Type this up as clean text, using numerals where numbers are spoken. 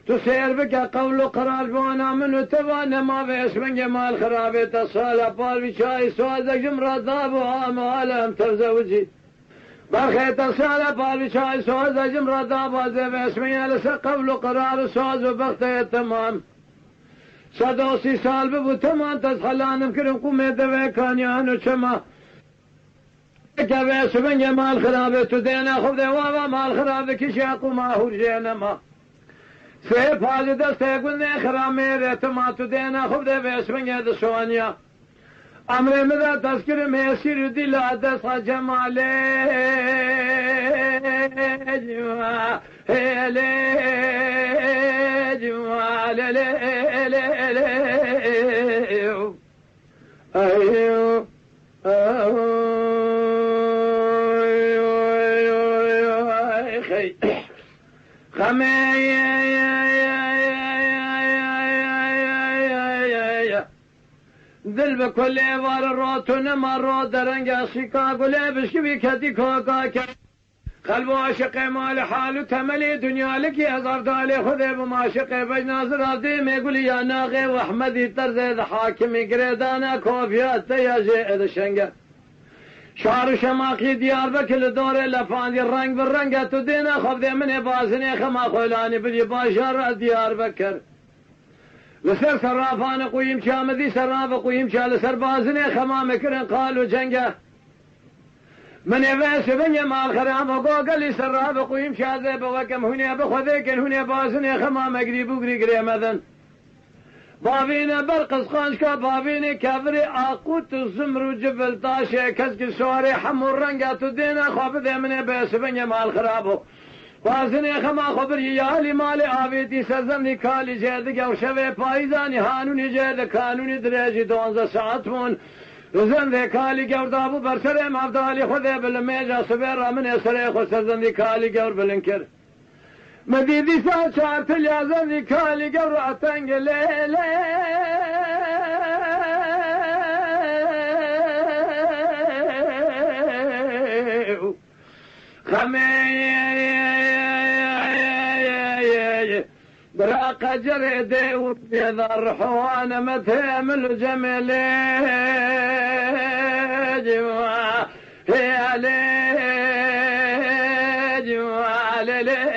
تو سیر بکه قول و قرار بوانا منو توانا ما بیش من جمال خرابه تصال پال بیچای سوازک جمرا داب و آمالم ترزوجی برخی تصال پال بیچای سوازک جمرا داب و بیش من یلسه قول و قرار سواز و بخته تمام 130 سال ببو تمام تسخلانم کرم قومه دوه کانیان و چما که بیش من جمال خرابه تو دینا خوب دیوابا مال خرابه کشی قوما هرجینا ما سه پاج دسته گونه خرامه رتما تو دینا خوب ده بیش من گرد شوانیا امر مدر تذکر میسیر دل دست جماله جماله جماله ایو دل بكل وار الروتون مرة درنجا شيكاغو لابش كبي كدي كوكا قلب عاشق مال حال تملي دنيا لك يا زردالي خذي بمعشق بجنازر عبدي ما يقول يا ناغي واحمدي ترزي حاكم قريدانا كوفيات يا جيد الشنقة شعر شماقي ديار بكل دور لفاندي الرنگ بالرنگة تدينا خفدي من بازني خما خولاني بدي باشر ديار بكر لسر سرافان قويم شامدي سراف قويم شال سربازني خما مكرن قالوا جنگه من يباس بني مال خرام وقوقلي سراف قويم شال بوكم هنا بخذيك هنا بازني خما مقريب وقري قري مذن بابين برقص خانشكا بابين كافري اقوت الزمر جبل طاشي كسك سواري حمر رنقات الدين خافذ من يباس بني مال خرابو بازني خما خبر يالي مالي آبيتي سرزمني كالي جيدك او شوي پايزاني هانوني جيد كانوني دريجي 12 ساعت مون رزن ذي كالي قور دابو برسري مفدالي خذي بالميجا صبير من يسري خو سرزمني كالي قور بالانكر مديدي ساعت شعرت اليازن ذي كالي قور اتنق ليلي براق جريدي وبيضر حوان متهمل جميلي جوا هي لي جوا لي